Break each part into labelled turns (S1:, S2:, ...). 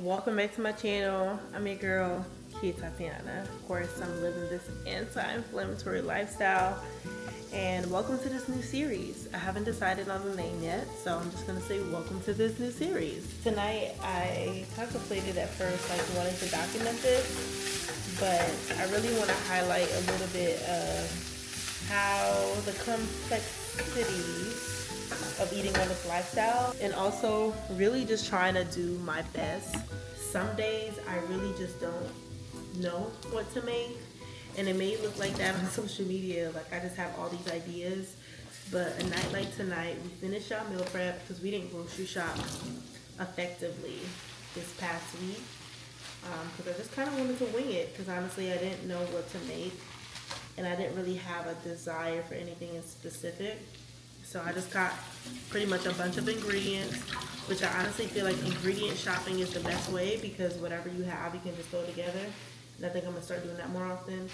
S1: Welcome back to my channel. I'm your girl, Kiatatyana. Of course, I'm living this anti-inflammatory lifestyle. And welcome to this new series. I haven't decided on the name yet, so I'm just gonna say welcome to this new series. Tonight, I contemplated at first wanting to document this, but I really want to highlight a little bit of how the complexities of eating on this lifestyle, and also really just trying to do my best. Some days I really just don't know what to make, and it may look like that on social media, like I just have all these ideas. But a night like tonight, we finished our meal prep because we didn't grocery shop effectively this past week, because I just kind of wanted to wing it, because honestly I didn't know what to make and I didn't really have a desire for anything in specific. So I just got pretty much a bunch of ingredients, which I honestly feel like ingredient shopping is the best way, because whatever you have, you can just throw together. And I think I'm gonna start doing that more often.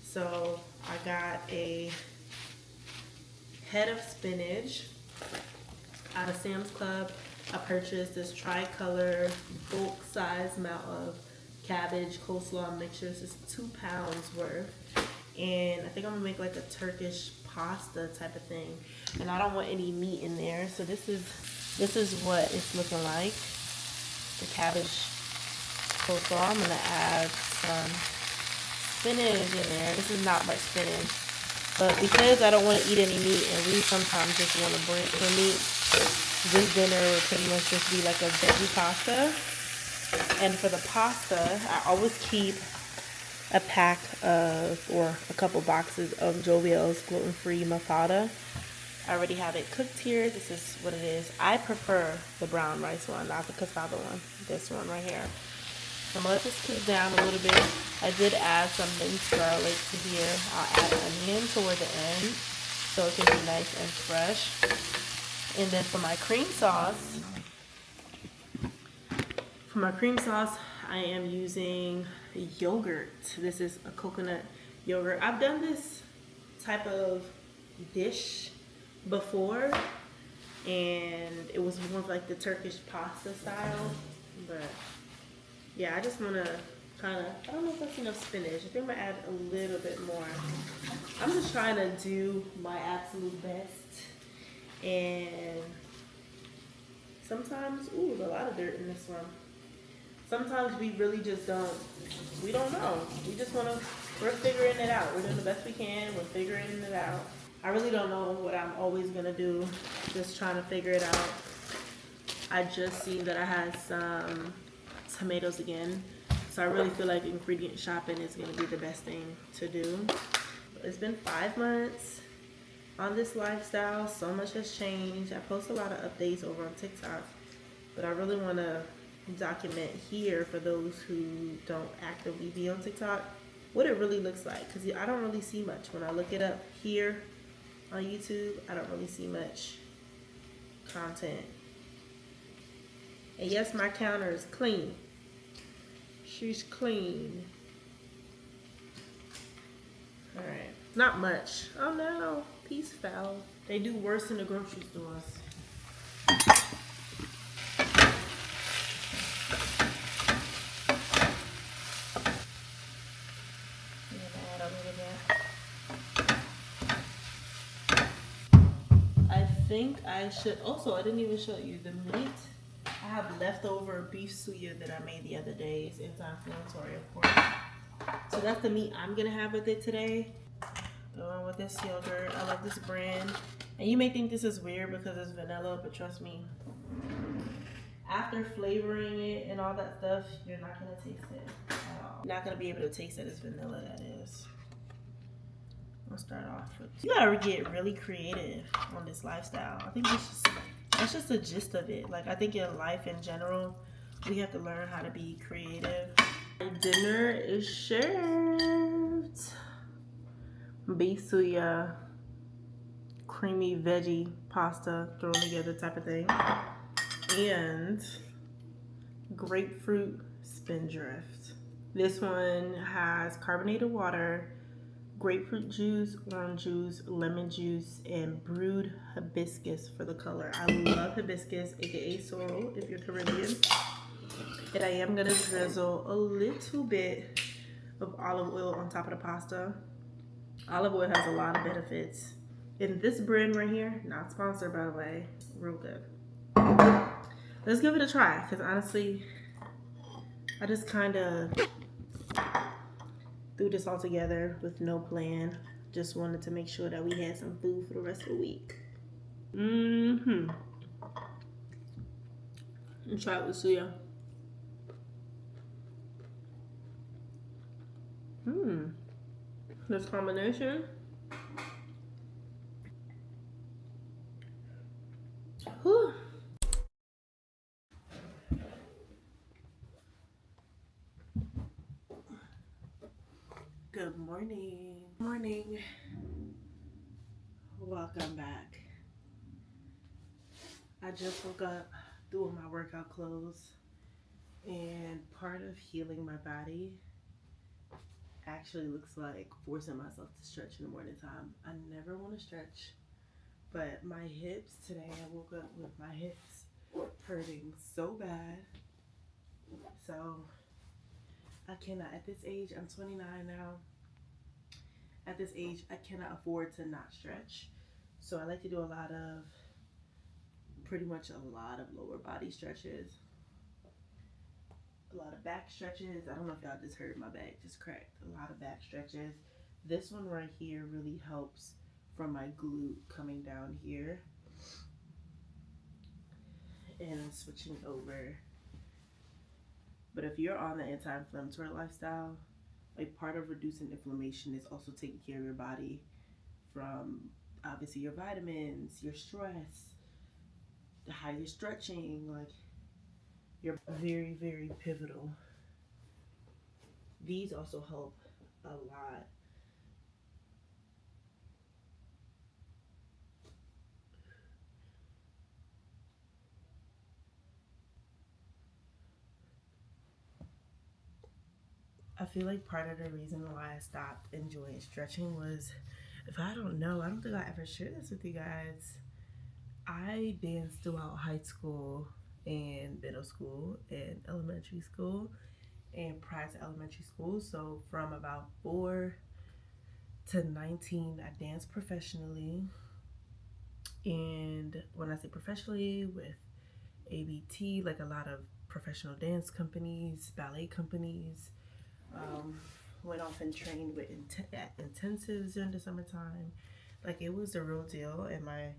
S1: So I got a head of spinach out of Sam's Club. I purchased this tricolor bulk size amount of cabbage coleslaw mixture. This is 2 pounds worth. And I think I'm gonna make like a Turkish pasta type of thing, and I don't want any meat in there, so this is what it's looking like. The cabbage coleslaw. I'm gonna add some spinach in there. This is not much spinach, but because I don't want to eat any meat and we sometimes just want to break for meat, this dinner would pretty much just be like a veggie pasta. And for the pasta, I always keep a pack of, or a couple boxes of Jovial's gluten-free mafada. I already have it cooked here. This is what it is. I prefer the brown rice one, not the cassava one. This one right here. I'm gonna let this cook down a little bit. I did add some minced garlic to here. I'll add onion toward the end so it can be nice and fresh. And then for my cream sauce, I am using yogurt. This is a coconut yogurt. I've done this type of dish before, and it was more like the Turkish pasta style. But yeah, I just want to kind of, I don't know if that's enough spinach. I think I'm gonna add a little bit more. I'm just trying to do my absolute best, and sometimes, ooh, there's a lot of dirt in this one. Sometimes we really just we don't know. We're figuring it out. We're doing the best we can. We're figuring it out. I really don't know what I'm always gonna do. Just trying to figure it out. I just seen that I had some tomatoes again. So I really feel like ingredient shopping is gonna be the best thing to do. It's been 5 months on this lifestyle. So much has changed. I post a lot of updates over on TikTok, but I really wanna document here for those who don't actively be on TikTok what it really looks like, because I don't really see much when I look it up here on YouTube. I don't really see much content. And yes, my counter is clean. She's clean. All right, not much. Oh no, piece fell. They do worse in the grocery stores. I think I should also, I didn't even show you the meat. I have leftover beef suya that I made the other day. It's anti-inflammatory, of course. So that's the meat I'm gonna have with it today. Going with this yogurt. I love this brand. And you may think this is weird because it's vanilla, but trust me, after flavoring it and all that stuff, you're not gonna taste it at all. You're not gonna be able to taste that it's vanilla, that is. I'll start off with, you gotta get really creative on this lifestyle. I think that's just the gist of it. Like, I think in life in general, we have to learn how to be creative. Dinner is served. Beef suya, creamy veggie pasta thrown together type of thing, and grapefruit spindrift. This one has carbonated water, grapefruit juice, orange juice, lemon juice, and brewed hibiscus for the color. I love hibiscus, aka sorrel if you're Caribbean. And I am gonna drizzle a little bit of olive oil on top of the pasta. Olive oil has a lot of benefits. And this brand right here, not sponsored by the way, real good. Let's give it a try, because honestly, I just kind of threw this all together with no plan. Just wanted to make sure that we had some food for the rest of the week. Let's try it with suya. This combination. Whew. Good morning. Morning. Welcome back. I just woke up doing my workout clothes, and part of healing my body actually looks like forcing myself to stretch in the morning time. I never want to stretch, but my hips today, I woke up with my hips hurting so bad. So I cannot, at this age, I'm 29 now. At this age, I cannot afford to not stretch. So I like to do pretty much a lot of lower body stretches. A lot of back stretches. I don't know if y'all just heard my back just cracked. A lot of back stretches. This one right here really helps from my glute coming down here. And switching over. But if you're on the anti-inflammatory lifestyle, like part of reducing inflammation is also taking care of your body from obviously your vitamins, your stress, how you're stretching, like you're very, very pivotal. These also help a lot. I feel like part of the reason why I stopped enjoying stretching was, I don't think I ever shared this with you guys. I danced throughout high school and middle school and elementary school and prior to elementary school. So from about 4 to 19, I danced professionally. And when I say professionally, with ABT, like a lot of professional dance companies, ballet companies, went off and trained with intensives during the summertime. Like it was the real deal. And my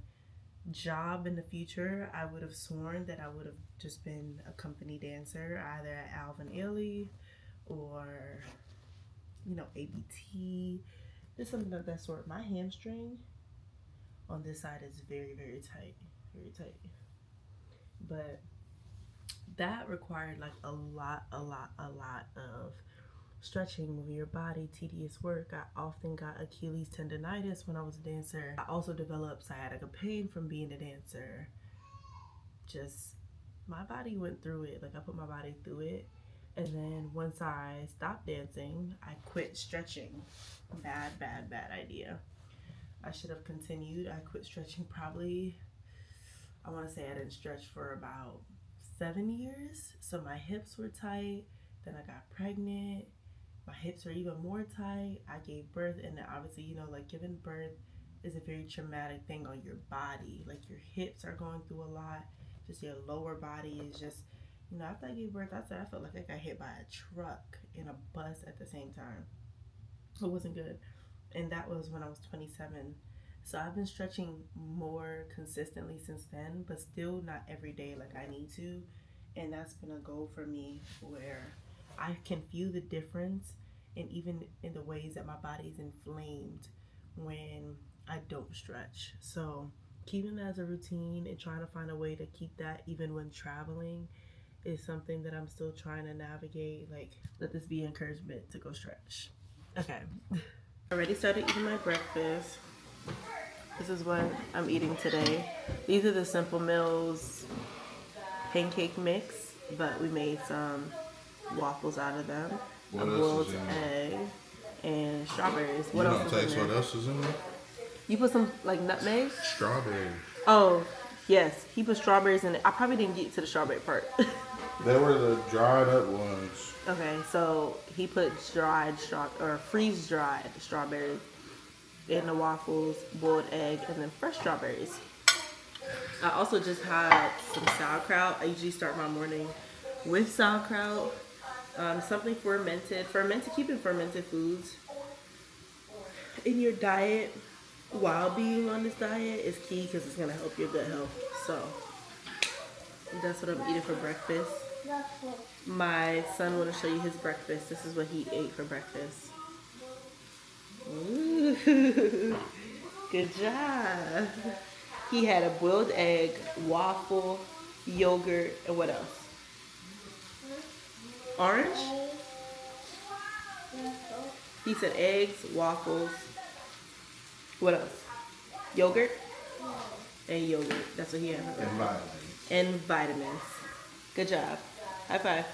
S1: job in the future, I would have sworn that I would have just been a company dancer, either at Alvin Ailey or, ABT, just something of that sort. My hamstring on this side is very, very tight, very tight. But that required like a lot of stretching, moving your body, tedious work. I often got Achilles tendonitis when I was a dancer. I also developed sciatica pain from being a dancer. Just, my body went through it. Like I put my body through it. And then once I stopped dancing, I quit stretching. Bad idea. I should have continued. I quit stretching probably, I want to say I didn't stretch for about 7 years. So my hips were tight. Then I got pregnant. My hips are even more tight. I gave birth, and then obviously, like giving birth is a very traumatic thing on your body. Like your hips are going through a lot. Just your lower body is just, after I gave birth, I felt like I got hit by a truck and a bus at the same time. It wasn't good. And that was when I was 27. So I've been stretching more consistently since then, but still not every day like I need to. And that's been a goal for me where I can feel the difference, and even in the ways that my body is inflamed when I don't stretch. So keeping that as a routine and trying to find a way to keep that even when traveling is something that I'm still trying to navigate. Like, let this be encouragement to go stretch. Okay. I already started eating my breakfast. This is what I'm eating today. These are the Simple Mills pancake mix, but we made some waffles out of them.
S2: What
S1: a boiled egg and strawberries. What else is in there?
S2: What else is in there?
S1: You put some like nutmeg?
S2: Strawberry.
S1: Oh, yes. He put strawberries in it. I probably didn't get to the strawberry part.
S2: They were the dried up ones.
S1: Okay, so he put freeze dried strawberries in the waffles, boiled egg, and then fresh strawberries. I also just had some sauerkraut. I usually start my morning with sauerkraut. Something fermented. Keeping fermented foods in your diet while being on this diet is key because it's gonna help your gut health. So that's what I'm eating for breakfast. My son want to show you his breakfast. This is what he ate for breakfast. Ooh, good job. He had a boiled egg, waffle, yogurt, and what else? Orange? He said eggs, waffles. What else? Yogurt? And yogurt. That's what he had.
S2: And vitamins.
S1: And vitamins. Good job. High five.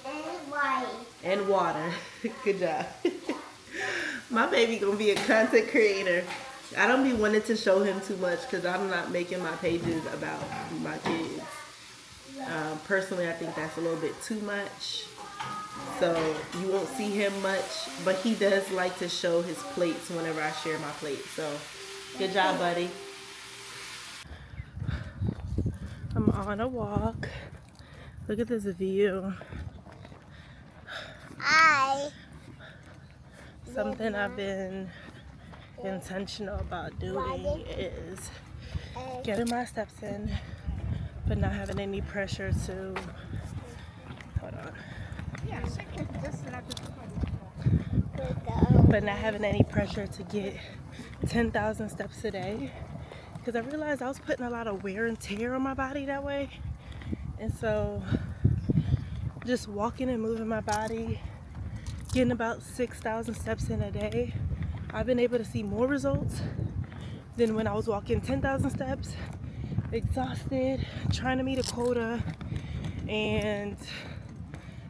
S3: And water.
S1: And water. Good job. My baby gonna be a content creator. I don't be wanting to show him too much because I'm not making my pages about my kids. Personally, I think that's a little bit too much. So you won't see him much, but he does like to show his plates whenever I share my plate. So good job, buddy. I'm on a walk. Look at this view.
S3: Hi.
S1: Something I've been intentional about doing is getting my steps in, but not having any pressure to, hold on. But not having any pressure to get 10,000 steps a day. Because I realized I was putting a lot of wear and tear on my body that way. And so just walking and moving my body, getting about 6,000 steps in a day, I've been able to see more results than when I was walking 10,000 steps, exhausted, trying to meet a quota, and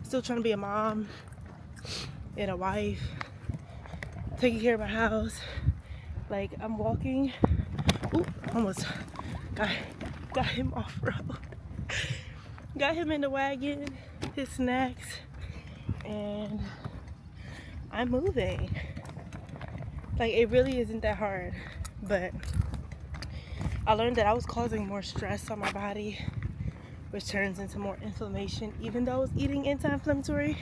S1: still trying to be a mom and a wife, taking care of my house. Like, I'm walking, almost got him off road. Got him in the wagon, his snacks, and I'm moving. Like, it really isn't that hard, but I learned that I was causing more stress on my body, which turns into more inflammation, even though I was eating anti-inflammatory,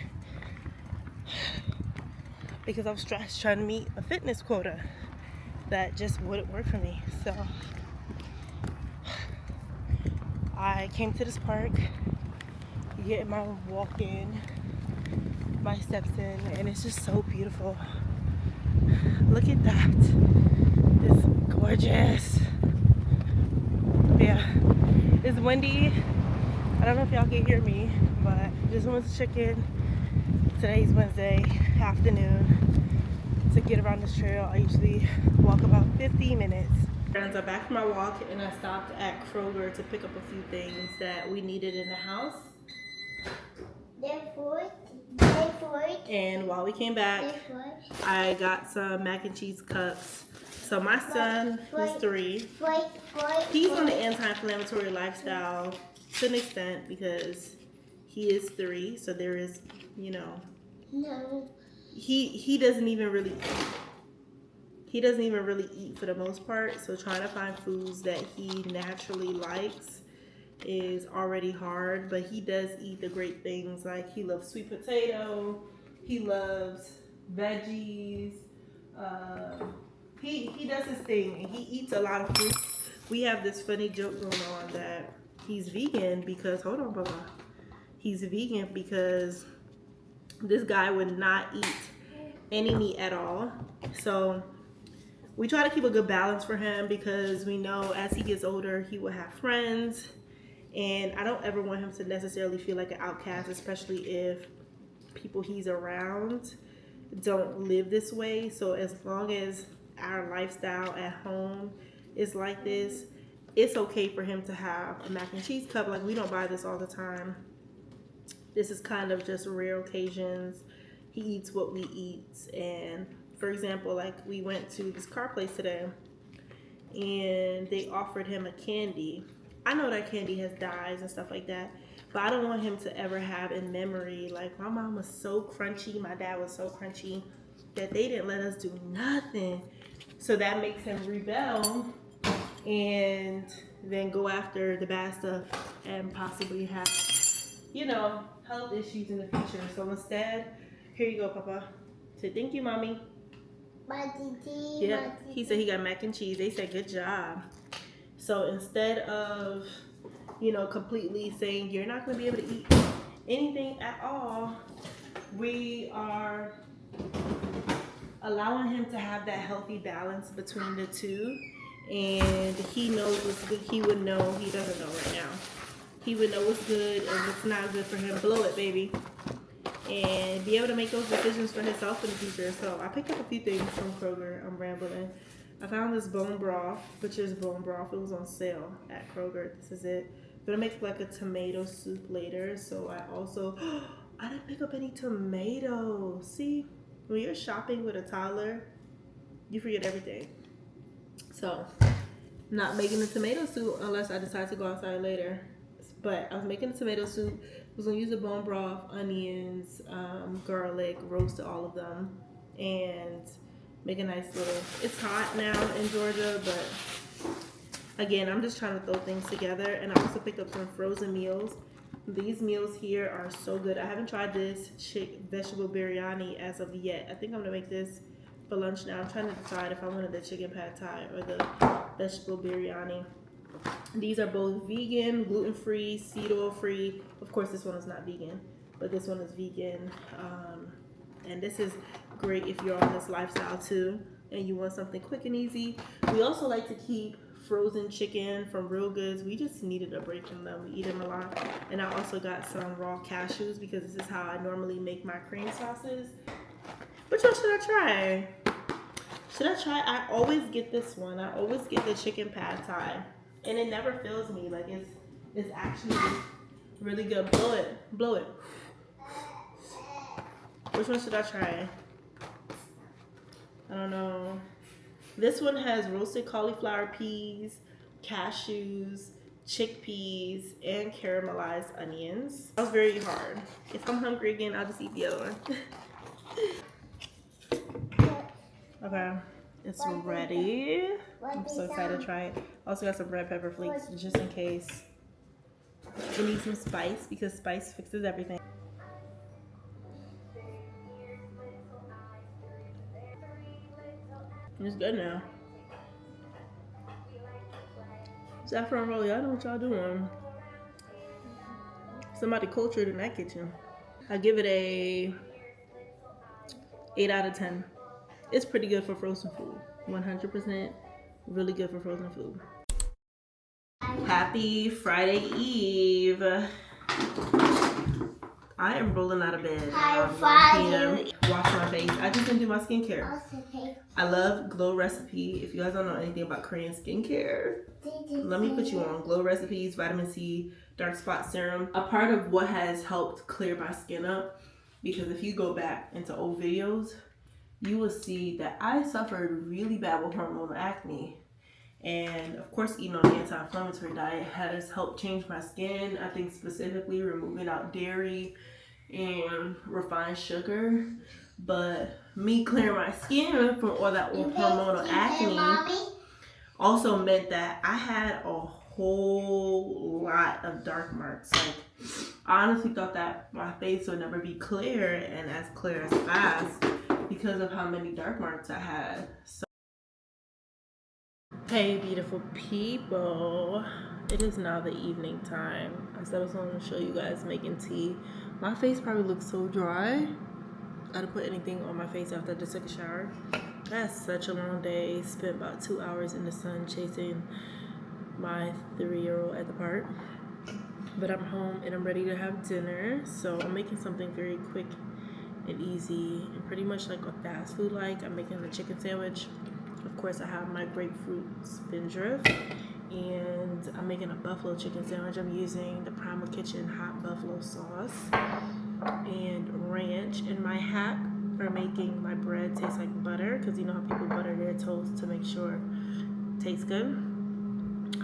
S1: because I was stressed trying to meet a fitness quota that just wouldn't work for me. So I came to this park, getting my walk in, my steps in, and it's just so beautiful. Look at that. It's gorgeous. Yeah, it's windy. I don't know if y'all can hear me, but just wanted to check in. Today's Wednesday afternoon to get around this trail. I usually walk about 50 minutes. Friends, I'm back from my walk and I stopped at Kroger to pick up a few things that we needed in the house. And while we came back, I got some mac and cheese cups. So my son, who's 3, he's on the anti-inflammatory lifestyle to an extent because he is 3. So there is, you know, he doesn't even really eat. He doesn't even really eat for the most part. So trying to find foods that he naturally likes is already hard, but he does eat the great things. Like, he loves sweet potato, he loves veggies, he does his thing, and he eats a lot of fruit. We have this funny joke going on that he's vegan because, hold on, Baba, he's vegan because this guy would not eat any meat at all. So we try to keep a good balance for him because we know as he gets older, he will have friends. And I don't ever want him to necessarily feel like an outcast, especially if people he's around don't live this way. So as long as our lifestyle at home is like this, it's okay for him to have a mac and cheese cup. Like, we don't buy this all the time. This is kind of just rare occasions. He eats what we eat. And for example, like, we went to this car place today and they offered him a candy. I know that candy has dyes and stuff like that, But I don't want him to ever have in memory, like, my mom was so crunchy, my dad was so crunchy, that they didn't let us do nothing. So that makes him rebel and then go after the bad stuff and possibly have, you know, health issues in the future. So instead, here you go, Papa. Say thank you, Mommy. Yeah, he said he got mac and cheese. They said good job. So instead of, you know, completely saying you're not going to be able to eat anything at all, we are allowing him to have that healthy balance between the two. And he knows what's good. He would know. He doesn't know right now. He would know what's good and what's not good for him. Blow it, baby. And be able to make those decisions for himself in the future. So I picked up a few things from Kroger. I'm rambling. I found this bone broth, butcher's bone broth. It was on sale at Kroger. This is it. I'm gonna make like a tomato soup later. So I also, I didn't pick up any tomatoes. See, when you're shopping with a toddler, you forget everything. So, not making the tomato soup unless I decide to go outside later. But I was making the tomato soup. I was gonna use the bone broth, onions, garlic, roasted all of them, and make a nice little. It's hot now in Georgia, but again, I'm just trying to throw things together. And I also picked up some frozen meals. These meals here are so good. I haven't tried this vegetable biryani as of yet. I think I'm gonna make this for lunch now. I'm trying to decide if I wanted the chicken pad thai or the vegetable biryani. These are both vegan, gluten-free, seed oil-free. Of course, this one is not vegan, but this one is vegan. And this is great if you're on this lifestyle too and you want something quick and easy. We also like to keep frozen chicken from Real Goods. We just needed a break from them. We eat them a lot. And I also got some raw cashews because this is how I normally make my cream sauces. Which one should I try? Should I try? I always get this one. I always get the chicken pad thai. And it never fills me. Like it's actually really good. Blow it. Blow it. Which one should I try? I don't know. This one has roasted cauliflower peas, cashews, chickpeas, and caramelized onions. That was very hard. If I'm hungry again, I'll just eat the other one. Okay, it's ready. I'm so excited to try it. Also got some red pepper flakes just in case. It needs some spice because spice fixes everything. It's good now. Saffron roll, y'all know what y'all doing. Somebody cultured in that kitchen. I give it a 8 out of 10. It's pretty good for frozen food. 100% really good for frozen food. Happy Friday Eve. I am rolling out of bed. Wash my face. I just didn't do my skincare. I love Glow Recipe. If you guys don't know anything about Korean skincare, let me put you on Glow Recipes, vitamin C, dark spot serum. A part of what has helped clear my skin up, because if you go back into old videos, you will see that I suffered really bad with hormonal acne. And of course, eating on the anti-inflammatory diet has helped change my skin. I think specifically removing out dairy and refined sugar. But me clearing my skin from all that hormonal acne also meant that I had a whole lot of dark marks. Like, I honestly thought that my face would never be clear and as clear as fast because of how many dark marks I had. So, hey beautiful people, it is now the evening time. I said I was going to show you guys making tea. My face probably looks so dry. I didn't put anything on my face after I just took a shower. I had such a long day. Spent about 2 hours in the sun chasing my 3-year-old at the park. But I'm home and I'm ready to have dinner. So I'm making something very quick and easy and pretty much like a fast food like. I'm making a chicken sandwich. Of course, I have my grapefruit spindrift, and I'm making a buffalo chicken sandwich. I'm using the Primal Kitchen hot buffalo sauce and ranch in my hat for making my bread taste like butter, because you know how people butter their toast to make sure it tastes good.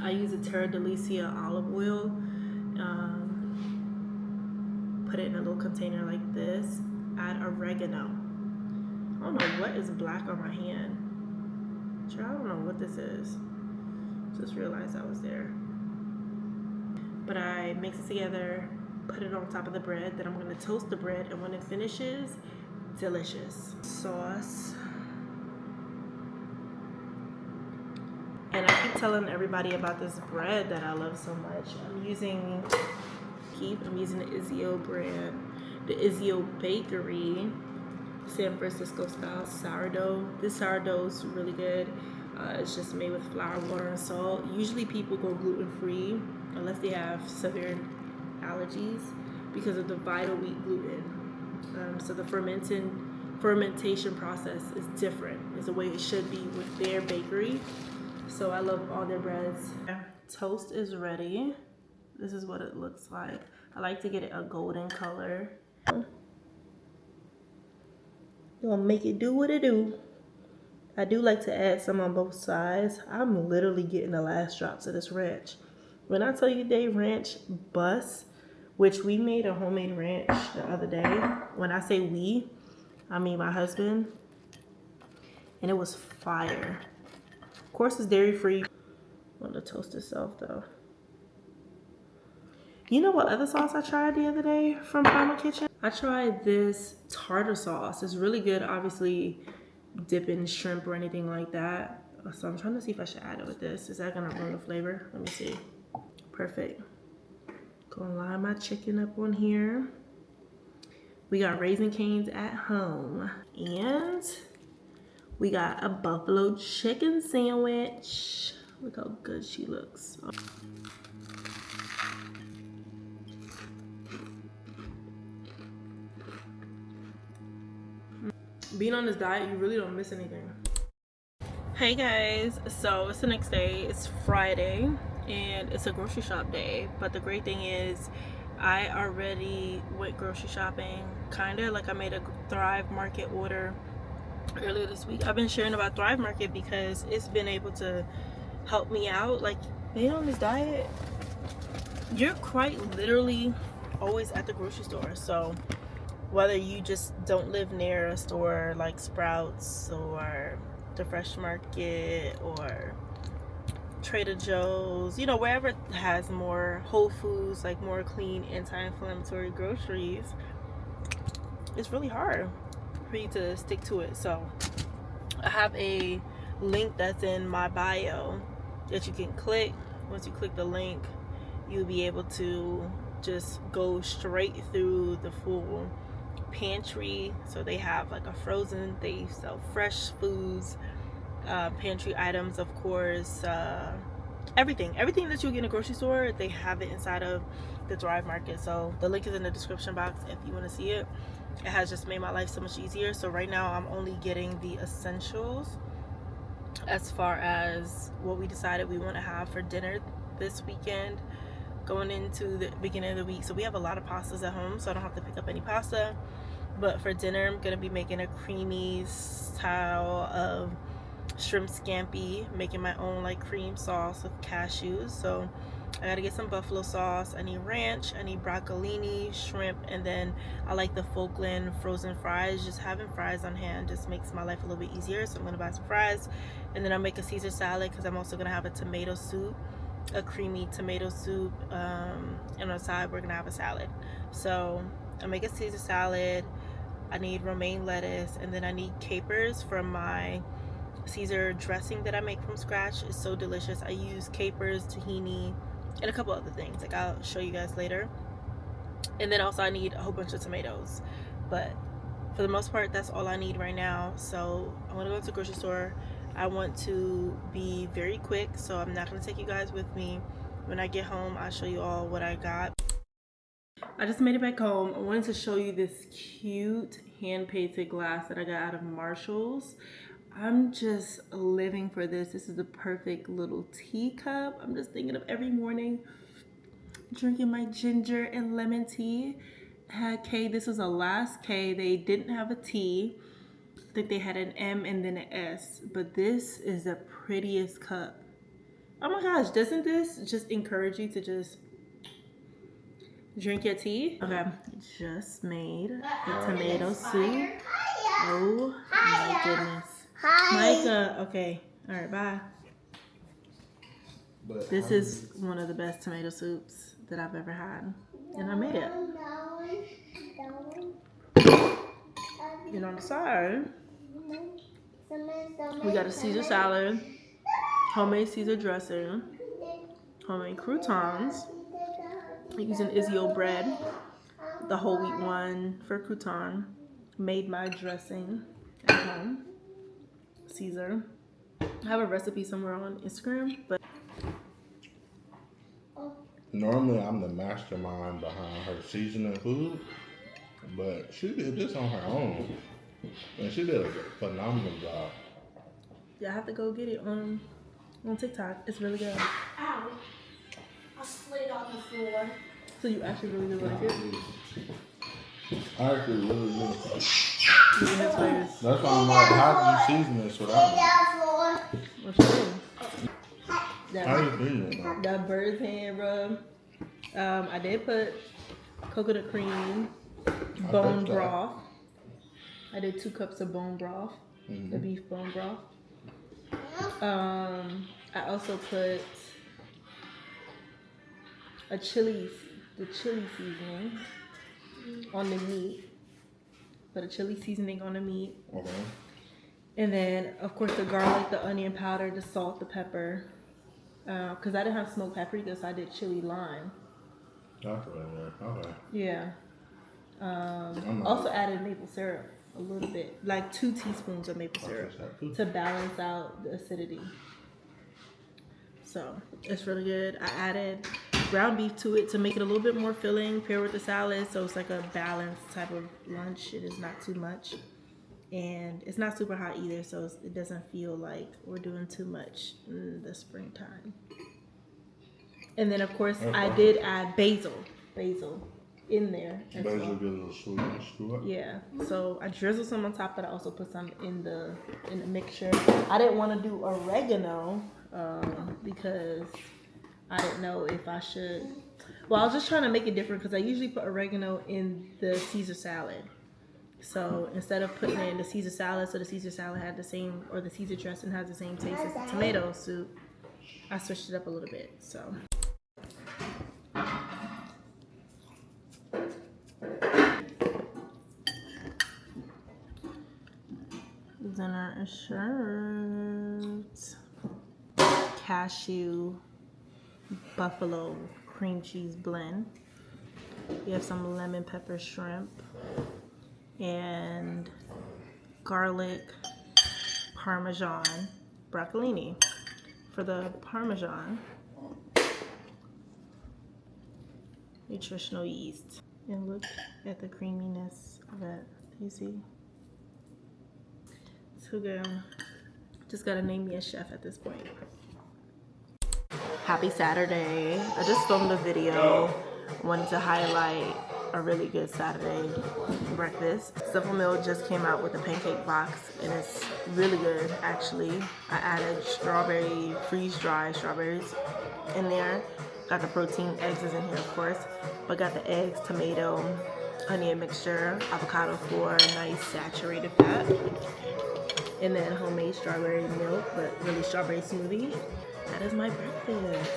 S1: I use a Terra Delicia olive oil. put it in a little container like this. Add oregano. I don't know what is black on my hand. Sure, I don't know what this is. Just realized I was there. But I mix it together, put it on top of the bread. Then I'm gonna toast the bread, and when it finishes, delicious. Sauce. And I keep telling everybody about this bread that I love so much. I'm using the Izio brand, the Izio Bakery, San Francisco style sourdough. This sourdough is really good. It's just made with flour, water, and salt. Usually people go gluten-free unless they have severe allergies because of the vital wheat gluten. So the fermentation process is different. It's the way it should be with their bakery. So I love all their breads. Toast is ready. This is what it looks like. I like to get it a golden color. Gonna make it do what it do. I do like to add some on both sides. I'm literally getting the last drops of this ranch. When I tell you they ranch bust, which we made a homemade ranch the other day. When I say we, I mean my husband. And it was fire. Of course it's dairy free. On the toast itself though. You know what other sauce I tried the other day from Primal Kitchen? I tried this tartar sauce. It's really good, obviously dip in shrimp or anything like that. So I'm trying to see if I should add it with this. Is that gonna ruin the flavor? Let me see. Perfect. Gonna line my chicken up on here. We got Raising Cane's at home. And we got a buffalo chicken sandwich. Look how good she looks. Being on this diet, you really don't miss anything. Hey guys, so it's the next day. It's Friday and it's a grocery shop day. But the great thing is I already went grocery shopping. Kinda like I made a Thrive Market order earlier this week. I've been sharing about Thrive Market because it's been able to help me out. Like being on this diet, you're quite literally always at the grocery store. So whether you just don't live near a store like Sprouts or the Fresh Market or Trader Joe's, you know, wherever has more Whole Foods, like more clean anti-inflammatory groceries, it's really hard for you to stick to it. So I have a link that's in my bio that you can click. Once you click the link, you'll be able to just go straight through the full pantry. So they have like a frozen, they sell fresh foods, pantry items, of course, everything that you get in a grocery store, they have it inside of the Thrive Market. So the link is in the description box if you want to see it. It has just made my life so much easier. So right now I'm only getting the essentials as far as what we decided we want to have for dinner this weekend going into the beginning of the week. So we have a lot of pastas at home, so I don't have to pick up any pasta. But for dinner, I'm gonna be making a creamy style of shrimp scampi, making my own like cream sauce with cashews. So I gotta get some buffalo sauce, I need ranch, I need broccolini, shrimp, and then I like the Falkland frozen fries. Just having fries on hand just makes my life a little bit easier. So I'm gonna buy some fries, and then I'll make a Caesar salad because I'm also gonna have a tomato soup, a creamy tomato soup, and on the side we're gonna have a salad. So I make a Caesar salad, I need romaine lettuce, and then I need capers from my Caesar dressing that I make from scratch. It's so delicious. I use capers, tahini, and a couple other things, like I'll show you guys later. And then also I need a whole bunch of tomatoes, but for the most part that's all I need right now. So I want to go to the grocery store. I want to be very quick, so I'm not going to take you guys with me. When I get home, I'll show you all what I got. I just made it back home. I wanted to show you this cute hand-painted glass that I got out of Marshall's. I'm just living for this. This is the perfect little teacup. I'm just thinking of every morning drinking my ginger and lemon tea. I had K. This was a last K. They didn't have a T. I think they had an M and then an S. But this is the prettiest cup. Oh my gosh, doesn't this just encourage you to just Drink your tea. Okay, just made the tomato soup. Oh my goodness. Micah, okay. All right, bye. This is one of the best tomato soups that I've ever had, and I made it. And on the side, we got a Caesar salad, homemade Caesar dressing, homemade croutons, using Israel bread, the whole wheat one for crouton, made my dressing at home, Caesar. I have a recipe somewhere on Instagram, but
S2: Normally, I'm the mastermind behind her seasoning food, but she did this on her own, and she did a phenomenal job.
S1: yeah, I have to go get it on TikTok. It's really good. Ow! I slid on the floor. So you actually really do like it?
S2: I actually really do.
S1: Yeah,
S2: That's why I'm like, how did you season this without me?
S1: what you mean?
S2: How you season it though?
S1: That bird's hand rub. I did put coconut cream, bone broth. I did 2 cups of bone broth, the beef bone broth. I also put the chili seasoning on the meat. Put a chili seasoning on the meat.
S2: Okay.
S1: And then, of course, the garlic, the onion powder, the salt, the pepper. Because I didn't have smoked paprika, so I did chili lime.
S2: That's really good. Okay.
S1: Yeah. Also added maple syrup a little bit, like 2 teaspoons of maple syrup to balance out the acidity. So it's really good. I added ground beef to it to make it a little bit more filling, pair with the salad, so it's like a balanced type of lunch. It is not too much, and it's not super hot either, so it doesn't feel like we're doing too much in the springtime. And then, of course, I did add basil in there as well.
S2: Basil gives a little sweetness to it.
S1: Yeah, so I drizzled some on top, but I also put some in the mixture. I didn't want to do oregano because I didn't know if I should. Well, I was just trying to make it different because I usually put oregano in the Caesar salad. So instead of putting it in the Caesar salad, so the Caesar salad had the same, or the Caesar dressing has the same taste as the tomato soup, I switched it up a little bit. So. Dinner is served. Cashew buffalo cream cheese blend. We have some lemon pepper shrimp and garlic parmesan broccolini. For the parmesan, nutritional yeast. And look at the creaminess of it. Do you see? So good. Just gotta name me a chef at this point. Happy Saturday. I just filmed a video. Wanted to highlight a really good Saturday breakfast. Simple Meal just came out with a pancake box and it's really good actually. I added strawberry, freeze-dried strawberries in there. Got the protein, eggs is in here of course, but got the eggs, tomato, onion mixture, avocado for a nice saturated fat. And then homemade strawberry milk, but really strawberry smoothie. That is my breakfast.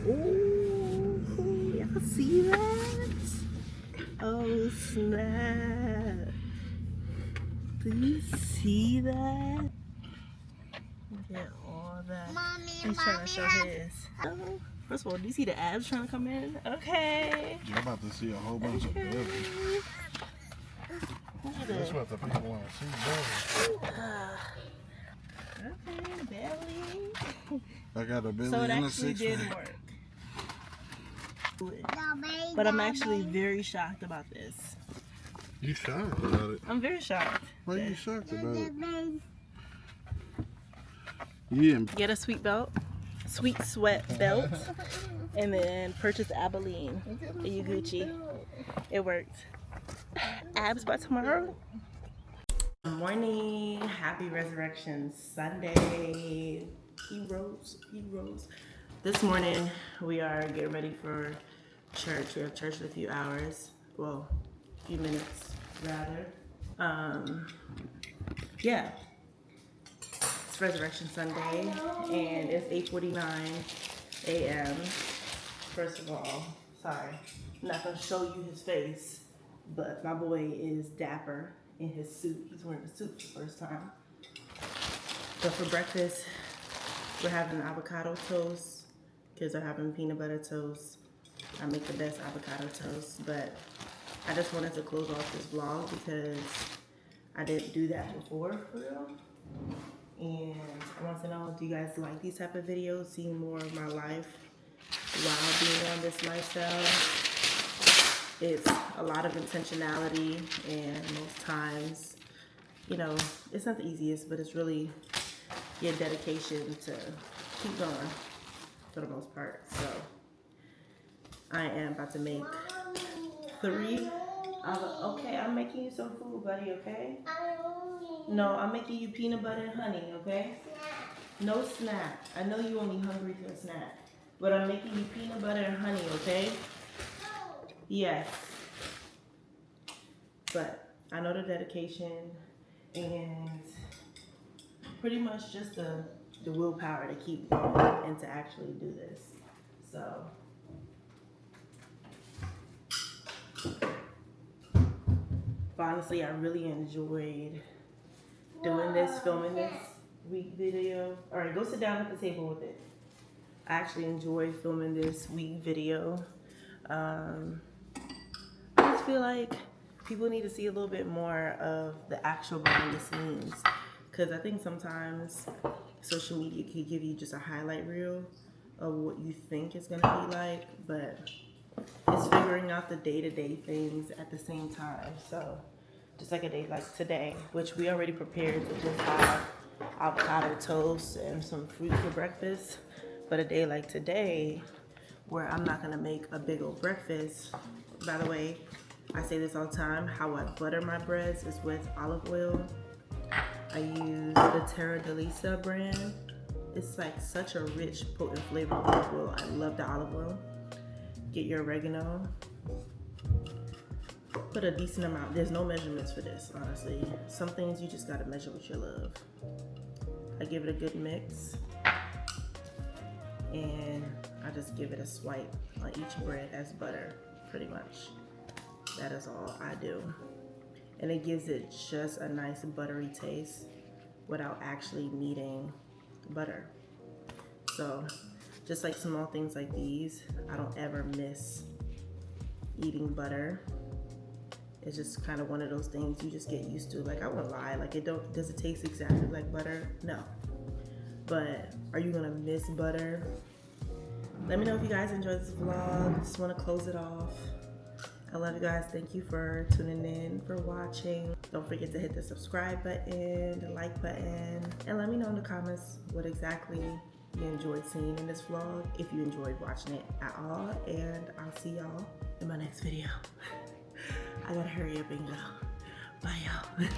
S1: Ooh, y'all see that? Oh snap. Do you see that? Look at all that. He's trying to show his. Oh, first of all, do you see the abs trying to come in? Okay.
S2: You're about to see a whole bunch of belly. That's what the people want to see,
S1: Okay, belly.
S2: I got a belly
S1: So it
S2: and a
S1: actually did
S2: six-pack.
S1: work. But I'm actually very shocked about this.
S2: You shocked about it?
S1: I'm very shocked.
S2: Why are you shocked about it? Yeah.
S1: Get a sweet sweat belt, and then purchase Abilene and you Gucci. It worked. Abs by tomorrow. morning. Happy Resurrection Sunday. Heroes. This morning we are getting ready for church. We have church in a few hours. Well, a few minutes rather. Yeah. It's Resurrection Sunday and it's 8:49 a.m. First of all, sorry, I'm not gonna show you his face, but my boy is dapper in his suit. He's wearing a suit for the first time. But for breakfast, we're having avocado toast. Kids are having peanut butter toast. I make the best avocado toast, but I just wanted to close off this vlog because I didn't do that before, for real. And I want to know, do you guys like these type of videos, seeing more of my life while being on this lifestyle? It's a lot of intentionality, and most times, you know, it's not the easiest, but it's really your dedication to keep going for the most part. So I am about to make 3. Okay, I'm making you some food, buddy, okay? No, I'm making you peanut butter and honey, okay? No snack. I know you only hungry for a snack, but I'm making you peanut butter and honey, okay? Yes. But I know the dedication and pretty much just the willpower to keep going and to actually do this. So but honestly, I really enjoyed doing this, filming this week video. All right, go sit down at the table with it. I actually enjoyed filming this week video. I just feel like people need to see a little bit more of the actual behind the scenes, because I think sometimes social media can give you just a highlight reel of what you think it's gonna be like, but it's figuring out the day-to-day things at the same time. So just like a day like today, which we already prepared to just have avocado toast and some fruit for breakfast, but a day like today where I'm not gonna make a big old breakfast. By the way, I say this all the time, how I butter my breads is with olive oil. I use the Terra Delisa brand. It's like such a rich, potent flavor of olive oil. I love the olive oil. Get your oregano. Put a decent amount. There's no measurements for this, honestly. Some things you just gotta measure with your love. I give it a good mix. And I just give it a swipe on each bread as butter, pretty much. That is all I do. And it gives it just a nice buttery taste without actually needing butter. So just like small things like these, I don't ever miss eating butter. It's just kind of one of those things you just get used to. Like, I won't lie, like does it taste exactly like butter? No. But are you gonna miss butter? Let me know if you guys enjoyed this vlog. Just wanna close it off. I love you guys. Thank you for tuning in, for watching. Don't forget to hit the subscribe button, the like button, and let me know in the comments what exactly you enjoyed seeing in this vlog, if you enjoyed watching it at all, and I'll see y'all in my next video. I gotta hurry up and go. Bye, y'all.